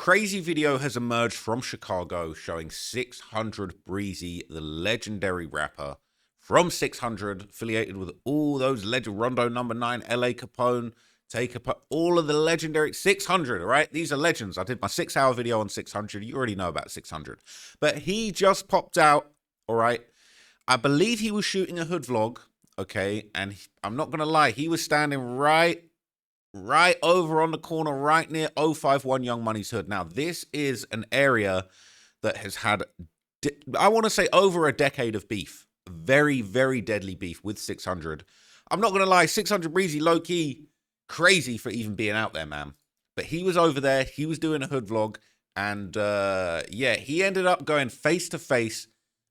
crazy video has emerged from Chicago showing 600 Breezy, the legendary rapper from 600, affiliated with all those legend Rondo number 9, LA Capone, Take all of the legendary 600, right? These are legends. I did my 6-hour video on 600. You already know about 600. But he just popped out, all right? I believe he was shooting a hood vlog, okay? And I'm not going to lie, he was standing right over on the corner, right near 051 Young Money's hood. Now, this is an area that has had, I want to say, over a decade of beef. Very, very deadly beef with 600. I'm not going to lie, 600 Breezy, low-key, crazy for even being out there, man. But he was over there. He was doing a hood vlog. And, yeah, he ended up going face-to-face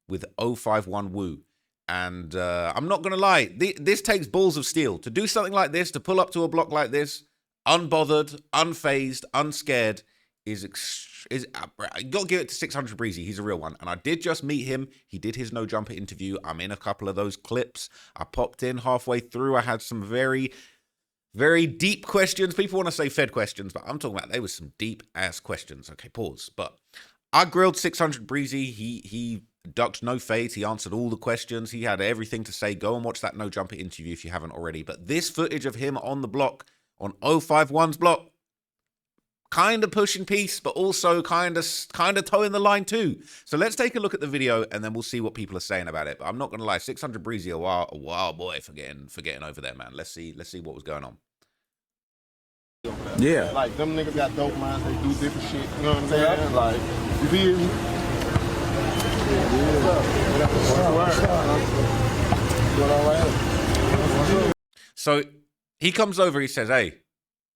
with 051 Woo. And I'm not going to lie, this takes balls of steel. To do something like this, to pull up to a block like this, unbothered, unfazed, unscared, you got to give it to 600 Breezy. He's a real one. And I did just meet him. He did his No Jumper interview. I'm in a couple of those clips. I popped in halfway through. I had some very, very deep questions. People want to say fed questions, but I'm talking about they were some deep-ass questions. Okay, pause. But I grilled 600 Breezy. He ducked no fades. He answered all the questions. He had everything to say. Go and watch that No Jumper interview if you haven't already. But this footage of him on the block, on 051's block, kind of pushing peace, but also kind of towing the line too. So let's take a look at the video, and then we'll see what people are saying about it. But I'm not gonna lie, 600 Breezy, a wild boy for getting over there, man. Let's see what was going on. Yeah, like them niggas got dope minds. They do different shit. You know what I'm saying? Like, you feel me? So he comes over. He says, "Hey,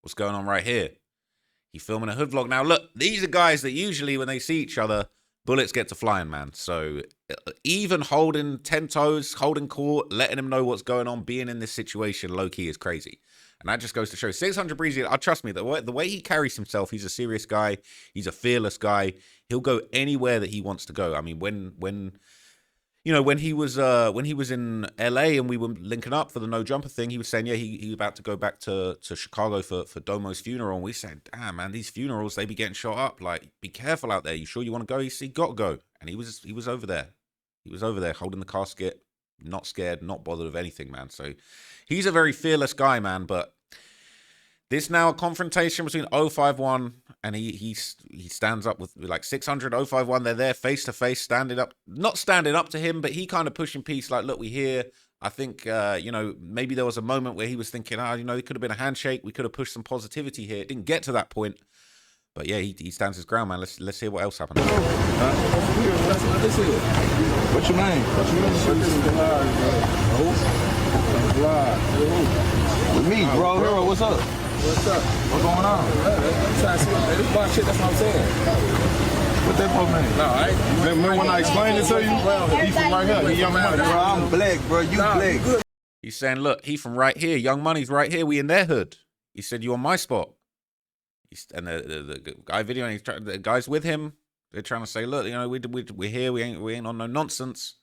what's going on right here?" He's filming a hood vlog. Now, look, these are guys that usually when they see each other, bullets get to flying, man. So even holding 10 toes, holding court, letting him know what's going on, being in this situation low-key is crazy. And that just goes to show 600 Breezy, trust me, the way he carries himself, he's a serious guy. He's a fearless guy. He'll go anywhere that he wants to go. I mean, when he was in LA and we were linking up for the No Jumper thing, he was saying, yeah, he was about to go back to Chicago for Domo's funeral. And we said, damn, man, these funerals, they be getting shot up. Like, be careful out there. You sure you want to go? He said, got to go. And he was over there. He was over there holding the casket, not scared, not bothered of anything, man. So he's a very fearless guy, man. But this now a confrontation between 051 and he stands up with like 600, 051. They're there face to face, not standing up to him, but he kind of pushing peace. Like, look, we here. I think, maybe there was a moment where he was thinking, it could have been a handshake. We could have pushed some positivity here. It didn't get to that point. But yeah, he stands his ground, man. Let's hear what else happened. What's your name? With me, bro. Hero, what's up? What's up? What's going on? I'm trying to see. Hey, this my shit. That's what I'm saying. What that for, man? No, I ain't. Remember when I explained it to you? He from right here. He Young Money. Bro, I'm black, bro. You black. He's saying, look, he from right here. Young Money's right here. We in their hood. He said, you on my spot. And the guy videoing, the guys with him, they're trying to say, look, we're here. We ain't on no nonsense.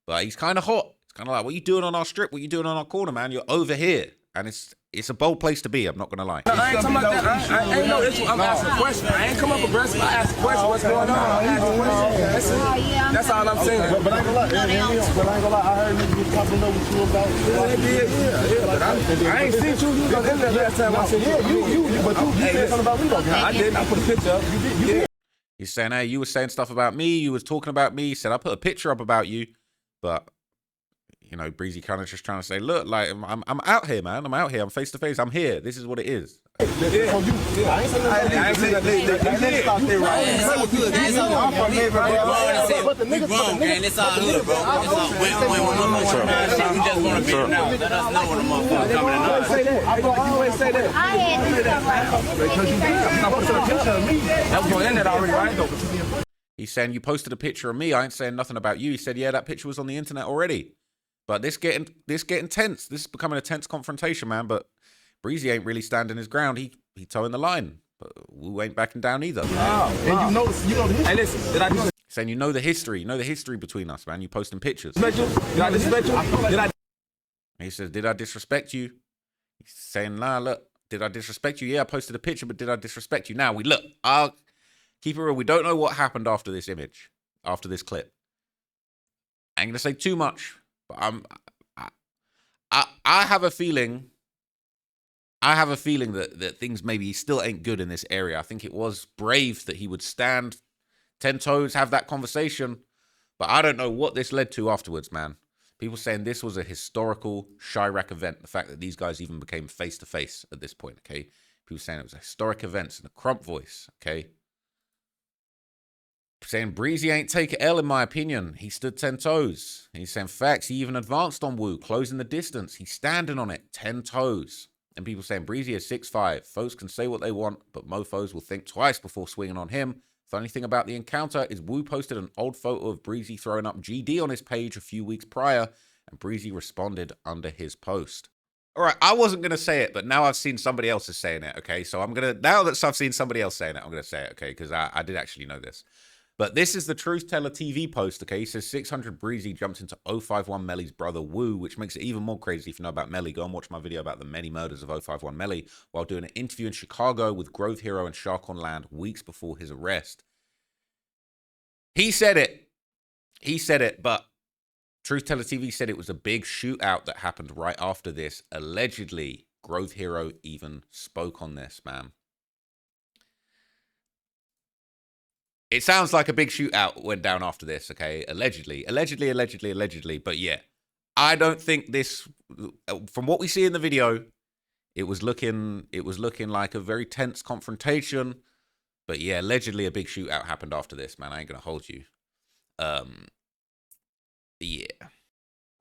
But he's kind of hot. It's kind of like, what you doing on our strip? What you doing on our corner, man? You're over here. And it's a bold place to be, I'm not going to lie. No, I ain't talking about that. I ain't no issue. I'm asking a question. I ain't come up aggressive. I asked a question. What's going on? I asked a question. That's all I'm saying. But I ain't gonna lie. I heard niggas get popping over to you about. Yeah. But I ain't seen you. You was in there last time I seen you. But you said something about me though. I didn't. I put a picture up. You did. He's saying, hey, you were saying stuff about me. You was talking about me. He said, I put a picture up about you. But Breezy kind of just trying to say, look, like, I'm out here, man. I'm out here. I'm face to face. I'm here. This is what it is. I ain't saying that. They stop there right. But the niggas, man, it's all good, bro. It's all we just want to be now. Let us know when the motherfucker coming tonight. I always say that. I had to Because you did. I put a picture of me. That was going to end it already, right? He's saying, you posted a picture of me. I ain't saying nothing about you. He said, yeah, that picture was on the internet already. But this getting tense. This is becoming a tense confrontation, man. But Breezy ain't really standing his ground. He towing the line. But Wu ain't backing down either. And you know the history. Hey, listen. Did I just Saying you know the history. You know the history between us, man. You posting pictures. disrespect you? Did I disrespect you? Did I? He says, did I disrespect you? He's saying, nah, look, did I disrespect you? Yeah, I posted a picture, but did I disrespect you? Now, look, keep it real. We don't know what happened after this image, after this clip. I ain't gonna say too much, but I have a feeling. I have a feeling that things maybe still ain't good in this area. I think it was brave that he would stand 10 toes, have that conversation, but I don't know what this led to afterwards, man. People saying this was a historical Chirac event. The fact that these guys even became face to face at this point, okay? People saying it was a historic event in a Crump voice, okay? Saying Breezy ain't take L in my opinion. He stood 10 toes. He's saying facts. He even advanced on Wu, closing the distance. He's standing on it, 10 toes. And people saying Breezy is 6'5". Folks can say what they want, but mofos will think twice before swinging on him. Funny thing about the encounter is Wu posted an old photo of Breezy throwing up GD on his page a few weeks prior, and Breezy responded under his post. All right, I wasn't going to say it, but now I've seen somebody else is saying it, okay? So I'm going to, now that I've seen somebody else saying it, I'm going to say it, okay? Because I did actually know this. But this is the Truth Teller TV post, okay? He says 600 Breezy jumped into 051 Melly's brother Wu, which makes it even more crazy if you know about Melly. Go and watch my video about the many murders of 051 Melly while doing an interview in Chicago with Grove Hero and Shark on Land weeks before his arrest. He said it, but Truth Teller TV said it was a big shootout that happened right after this. Allegedly, Grove Hero even spoke on this, man. It sounds like a big shootout went down after this, okay? Allegedly. But yeah, I don't think this, from what we see in the video, it was looking like a very tense confrontation. But yeah, allegedly a big shootout happened after this, man. I ain't gonna hold you. Yeah.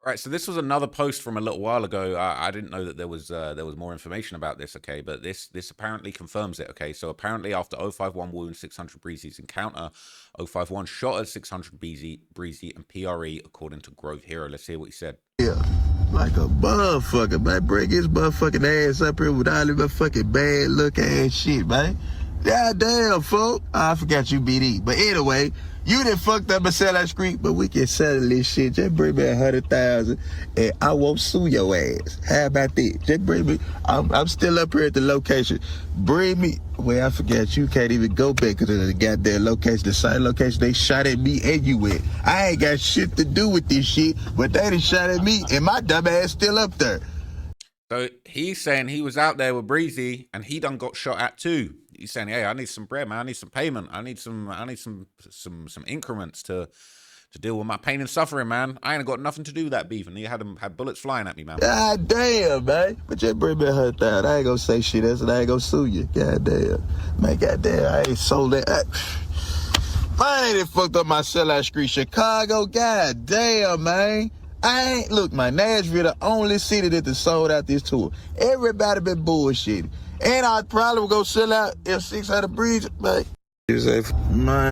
All right, so this was another post from a little while ago. I didn't know that there was more information about this, okay? But this apparently confirms it, okay? So apparently after 051 Wu and 600 Breezy's encounter, 051 shot at 600 Breezy and PRE, according to Grove Hero. Let's hear what he said. Yeah, like a motherfucker, man. Bring his motherfucking ass up here with all that fucking bad look ass shit, man. God damn, folk. I forgot you BD. But anyway, you done fucked up and sell that street, but we can settle this shit. Just bring me 100,000 and I won't sue your ass. How about that? Just bring me, I'm still up here at the location. Bring me, well, I forgot you can't even go back to the goddamn location, the same location they shot at me and you at. I ain't got shit to do with this shit, but they done shot at me and my dumb ass still up there. So he's saying he was out there with Breezy and he done got shot at too. He's saying, hey, I need some bread, man. I need some payment. I need some increments to deal with my pain and suffering, man. I ain't got nothing to do with that beef. And he had bullets flying at me, man. God damn, man. But just bring me 100,000. I ain't gonna say shit else and I ain't gonna sue you. God damn. Man, goddamn, I ain't sold that. I ain't fucked up my sellout street, Chicago. God damn, man. Look, man, Nashville, the only city that has sold out this tour. Everybody been bullshitting. And I probably would go sell out if 600 Breezy, man. Man.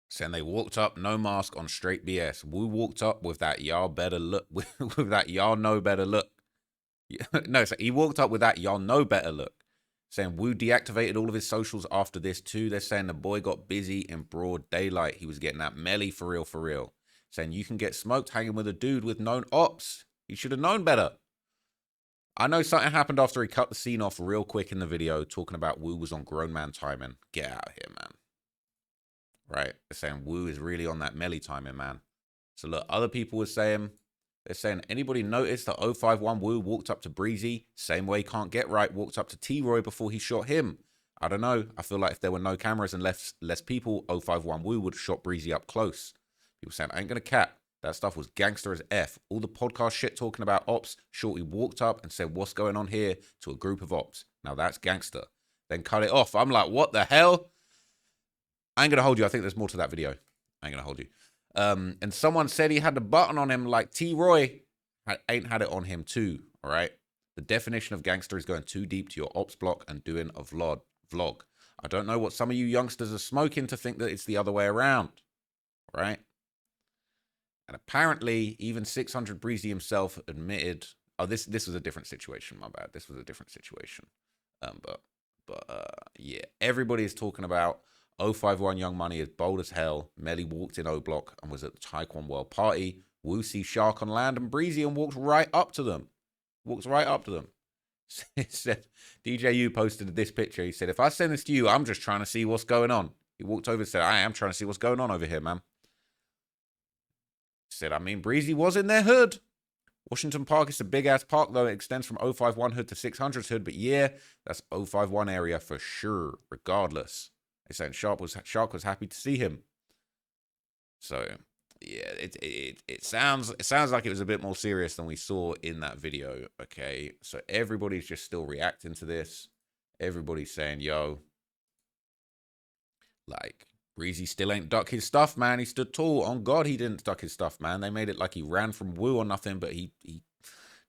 Saying they walked up, no mask, on straight BS. Wu walked up with that y'all better look, with that y'all know better look. No, so he walked up with that y'all know better look. Saying Wu deactivated all of his socials after this too. They're saying the boy got busy in broad daylight. He was getting that melly for real. Saying you can get smoked hanging with a dude with known ops. He should have known better. I know something happened after he cut the scene off real quick in the video, talking about Wu was on grown man timing. Get out of here, man. Right? They're saying Wu is really on that melly timing, man. So look, other people were saying, they're saying, anybody noticed that 051 Wu walked up to Breezy, same way Can't Get Right walked up to T-Roy before he shot him? I don't know. I feel like if there were no cameras and less people, 051 Wu would have shot Breezy up close. People saying, I ain't gonna cap. That stuff was gangster as F. All the podcast shit talking about ops, Shorty walked up and said, what's going on here, to a group of ops. Now that's gangster. Then cut it off. I'm like, what the hell? I ain't gonna hold you. I think there's more to that video. I ain't gonna hold you. And someone said he had the button on him like T-Roy ain't had it on him too, all right? The definition of gangster is going too deep to your ops block and doing a vlog. I don't know what some of you youngsters are smoking to think that it's the other way around, right? And apparently, even 600 Breezy himself admitted, oh, this was a different situation, my bad. This was a different situation. Yeah, everybody is talking about 051 Young Money is bold as hell. Melly walked in O-Block and was at the Taekwon World Party. Wu see Shark on Land and Breezy and walked right up to them. It said, DJU posted this picture. He said, if I send this to you, I'm just trying to see what's going on. He walked over and said, I am trying to see what's going on over here, man. He said, I mean, Breezy was in their hood. Washington Park is a big-ass park, though. It extends from 051 hood to 600 hood. But yeah, that's 051 area for sure, regardless. They said Shark was happy to see him. So, yeah, it sounds like it was a bit more serious than we saw in that video, okay? So everybody's just still reacting to this. Everybody's saying, yo, like, Breezy still ain't duck his stuff, man. He stood tall. On God, he didn't duck his stuff, man. They made it like he ran from Wu or nothing, but he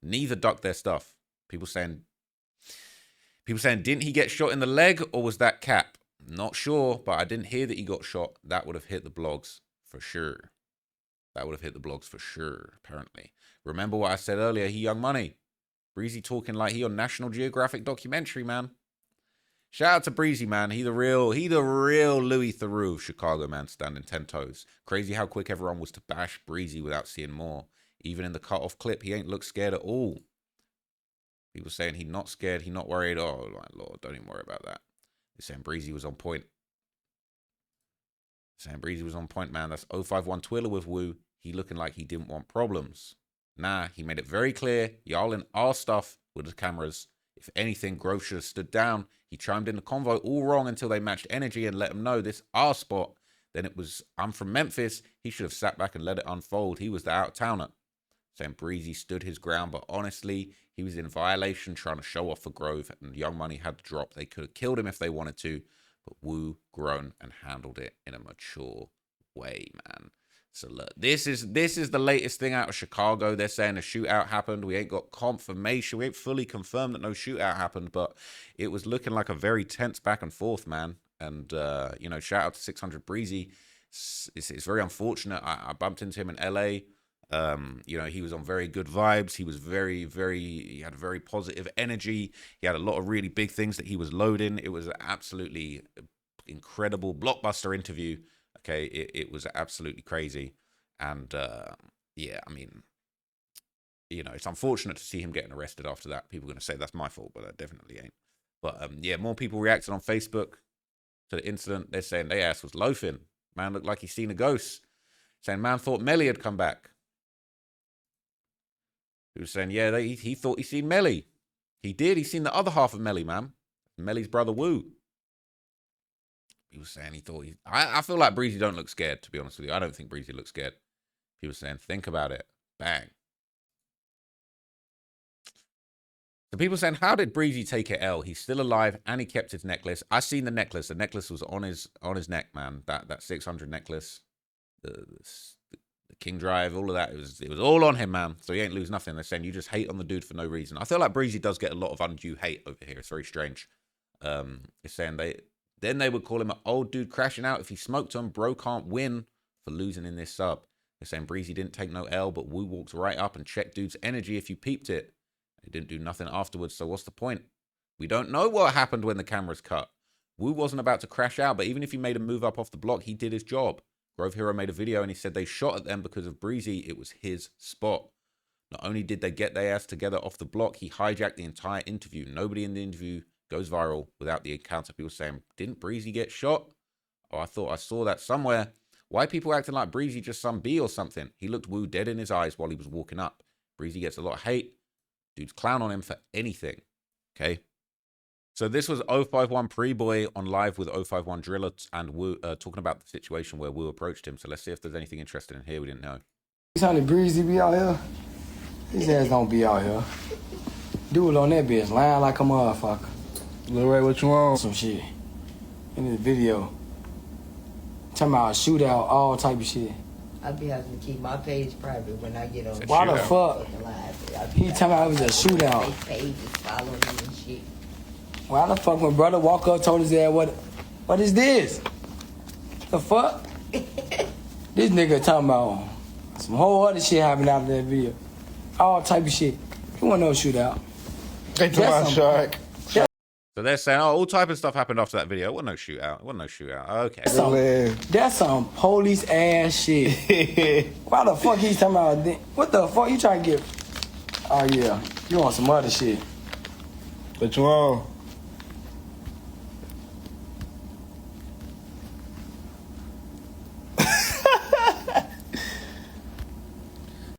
neither ducked their stuff. People saying, didn't he get shot in the leg or was that cap? Not sure, but I didn't hear that he got shot. That would have hit the blogs for sure. That would have hit the blogs for sure, apparently. Remember what I said earlier, he Young Money. Breezy talking like he on National Geographic documentary, man. Shout out to Breezy, man. He the real Louis Theroux, Chicago, man, standing 10 toes. Crazy how quick everyone was to bash Breezy without seeing more. Even in the cut-off clip, he ain't looked scared at all. People saying he not scared, he not worried. Oh, my Lord, don't even worry about that. They're saying Breezy was on point. Saying Breezy was on point, man. That's 051 Twiller with Wu. He looking like he didn't want problems. Nah, he made it very clear. Y'all in our stuff with the cameras. If anything, Grove should have stood down. He chimed in the convo all wrong until they matched energy and let him know this our spot. Then it was, I'm from Memphis. He should have sat back and let it unfold. He was the out-towner. Saying Breezy stood his ground, but honestly, he was in violation trying to show off for Grove, and Young Money had to drop. They could have killed him if they wanted to, but Wu grown and handled it in a mature way, man. So look, this is the latest thing out of Chicago. They're saying a shootout happened. We ain't got confirmation. We ain't fully confirmed that no shootout happened, but it was looking like a very tense back and forth, man. And, you know, shout out to 600 Breezy. It's very unfortunate. I bumped into him in LA. You know, he was on very good vibes. He was he had very positive energy. He had a lot of really big things that he was loading. It was an absolutely incredible blockbuster interview. Okay, it was absolutely crazy. And, yeah, I mean, you know, it's unfortunate to see him getting arrested after that. People are going to say that's my fault, but that definitely ain't. But, yeah, more people reacted on Facebook to the incident. They're saying their ass was loafing. Man looked like he seen a ghost. Saying man thought Melly had come back. He was saying, yeah, he thought he seen Melly. He did. He seen the other half of Melly, man. Melly's brother, Wu. He was saying he thought I feel like Breezy don't look scared, to be honest with you. I don't think Breezy looks scared. He was saying, think about it. Bang. The people saying, how did Breezy take it L? He's still alive and he kept his necklace. I seen the necklace. The necklace was on his neck, man. That 600 necklace. The King Drive, all of that. It was all on him, man. So he ain't lose nothing. They're saying you just hate on the dude for no reason. I feel like Breezy does get a lot of undue hate over here. It's very strange. It's saying they would call him an old dude crashing out. If he smoked him, bro can't win for losing in this sub. They're saying Breezy didn't take no L, but Wu walked right up and checked dude's energy if you peeped it. He didn't do nothing afterwards, so what's the point? We don't know what happened when the cameras cut. Wu wasn't about to crash out, but even if he made a move up off the block, he did his job. Grove Hero made a video and he said they shot at them because of Breezy. It was his spot. Not only did they get their ass together off the block, he hijacked the entire interview. Nobody in the interview goes viral without the encounter. People saying, didn't Breezy get shot? Oh, I thought I saw that somewhere. Why people acting like Breezy just some B or something? He looked Wu dead in his eyes while he was walking up. Breezy gets a lot of hate. Dudes clown on him for anything. Okay? So this was 051 Pre-Boy on live with 051 Driller and Wu talking about the situation where Wu approached him. So let's see if there's anything interesting in here we didn't know. Sonny Breezy be out here. His ass don't be out here. Dude on that bitch lying like a motherfucker. Lil Ray, what you want? Some shit. In this video. Talking about a shootout, all type of shit. I be having to keep my page private when I get on. Why the fuck? He talking about it was a shootout. Pages following me and shit. Why the fuck when brother walk up told his ass what is this? The fuck? This nigga talking about some whole other shit happened out of that video. All type of shit. He wasn't no shootout. They took my shark. So they're saying, oh, all type of stuff happened after that video. It wasn't no shootout. It wasn't no shootout. Okay. That's some police ass shit. Why the fuck he's talking about? What the fuck you trying to get? Oh yeah, you want some other shit? What you on?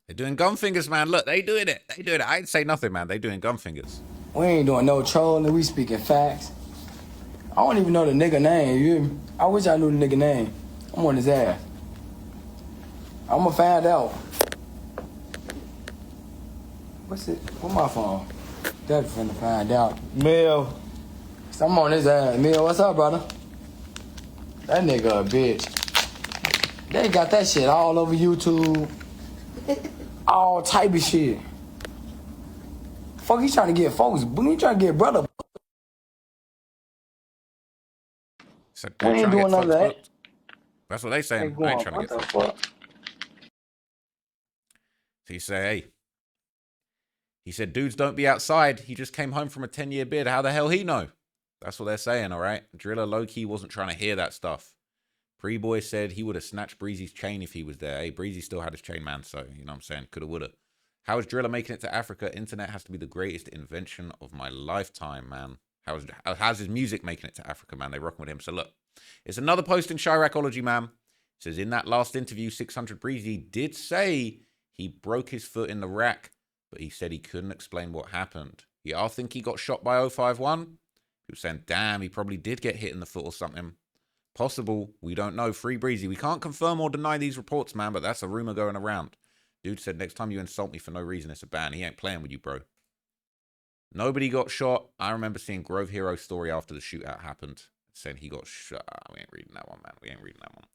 They're doing gun fingers, man. Look, they doing it. They doing it. I ain't say nothing, man. They doing gun fingers. We ain't doing no trolling. We speaking facts. I don't even know the nigga name. You hear me? I wish I knew the nigga name. I'm on his ass. I'm gonna find out. What's it? What's my phone? Definitely finna find out. Mel. So I'm on his ass. Mil, what's up, brother? That nigga a bitch. They got that shit all over YouTube. All type of shit. Fuck, he trying to get folks. He trying to get brother. So We ain't doing none of that. booked. That's what they saying. Hey, I ain't trying to what get the fucked. fuck? So you say, hey. He said, dudes don't be outside. He just came home from a 10-year bid. How the hell he know? That's what they're saying, all right? Driller low-key wasn't trying to hear that stuff. Pre-boy said he would have snatched Breezy's chain if he was there. Hey, Breezy still had his chain, man, so, you know what I'm saying? Coulda, woulda. How is Driller making it to Africa? Internet has to be the greatest invention of my lifetime, man. How's his music making it to Africa, man? They rocking with him. So look, it's another post in Chiracology, man. It says, in that last interview, 600 Breezy did say he broke his foot in the rack, but he said he couldn't explain what happened. Y'all think he got shot by 051? People saying, damn, he probably did get hit in the foot or something. Possible, we don't know. Free Breezy. We can't confirm or deny these reports, man, but that's a rumor going around. Dude said, next time you insult me for no reason, it's a ban. He ain't playing with you, bro. Nobody got shot. I remember seeing Grove Hero's story after the shootout happened, saying he got shot. We ain't reading that one, man. We ain't reading that one.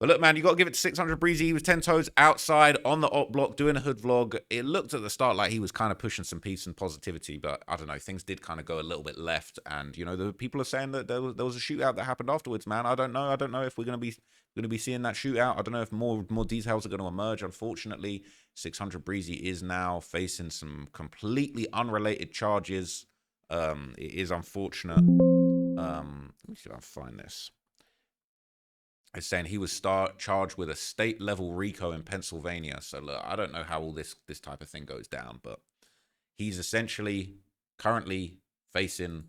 But look, man, you got to give it to 600 Breezy. He was 10 toes outside on the op block doing a hood vlog. It looked at the start like he was kind of pushing some peace and positivity, but I don't know. Things did kind of go a little bit left. And, you know, the people are saying that there was a shootout that happened afterwards, man. I don't know. I don't know if we're going to be seeing that shootout. I don't know if more details are going to emerge. Unfortunately, 600 Breezy is now facing some completely unrelated charges. It is unfortunate. Let me see if I can find this. It's saying he was charged with a state-level RICO in Pennsylvania. So look, I don't know how all this type of thing goes down, but he's essentially currently facing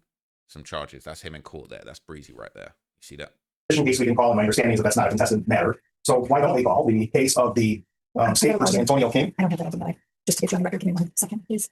some charges. That's him in court there. That's Breezy right there. You see that? In case we can call, and my understanding is that that's not a contested matter. So why don't we call the case of the state versus Antonio King? I don't have that open, but just to get you on the record, give me 1 second, please.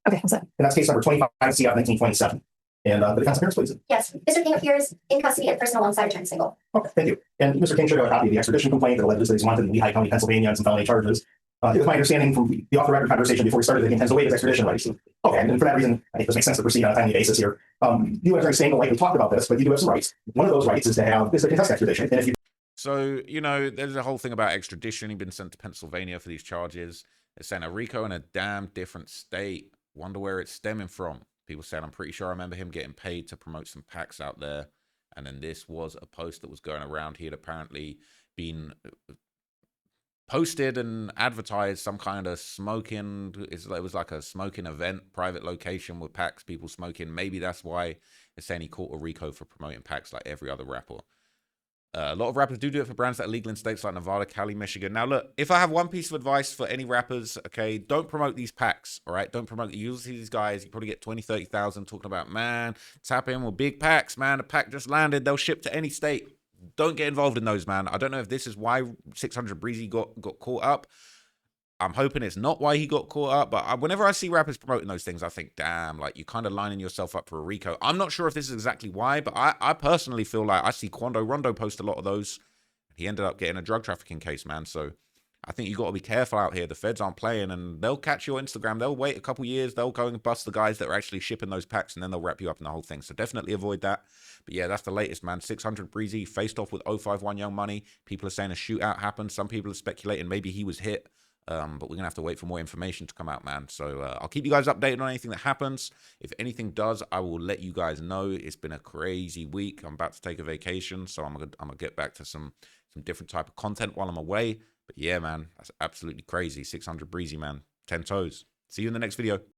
Okay, what's that? And that's case number 25 CF 1927. And the defense appears, please. Yes, Mr. King appears in custody at personal alongside Attorney Single. Okay, thank you. And Mr. King should have a copy of the extradition complaint that alleges that he's wanted in Lehigh County, Pennsylvania, and some felony charges. It was my understanding from the off-the-record conversation before we started that he intends to waive his extradition rights. Okay, and for that reason, I think this makes sense to proceed on a timely basis here. You and Attorney Single likely talked about this, but you do have some rights. One of those rights is to contest extradition. And if you So, you know, there's a whole thing about extradition. He's been sent to Pennsylvania for these charges. They're saying a RICO in a damn different state. Wonder where it's stemming from. People said, I'm pretty sure I remember him getting paid to promote some packs out there. And then this was a post that was going around. He had apparently been posted and advertised some kind of smoking. It was like a smoking event, private location with packs, people smoking. Maybe that's why they're saying he caught a RICO for promoting packs like every other rapper. A lot of rappers do it for brands that are legal in states like Nevada, Cali, Michigan. Now, look, if I have one piece of advice for any rappers, okay, don't promote these packs, all right? Don't promote. You see these guys, you probably get 20, 30,000 talking about, man, tap in with big packs, man. The pack just landed. They'll ship to any state. Don't get involved in those, man. I don't know if this is why 600 Breezy got caught up. I'm hoping it's not why he got caught up, but whenever I see rappers promoting those things, I think, damn, like you're kind of lining yourself up for a RICO. I'm not sure if this is exactly why, but I personally feel like I see Quando Rondo post a lot of those. He ended up getting a drug trafficking case, man. So I think you got to be careful out here. The feds aren't playing, and they'll catch you on Instagram. They'll wait a couple years. They'll go and bust the guys that are actually shipping those packs, and then they'll wrap you up in the whole thing. So definitely avoid that. But yeah, that's the latest, man. 600 Breezy faced off with 051 Young Money. People are saying a shootout happened. Some people are speculating maybe he was hit. But we're going to have to wait for more information to come out, man. So I'll keep you guys updated on anything that happens. If anything does, I will let you guys know. It's been a crazy week. I'm about to take a vacation, so I'm gonna get back to some different type of content while I'm away. But yeah, man, that's absolutely crazy. 600 Breezy, man. 10 toes. See you in the next video.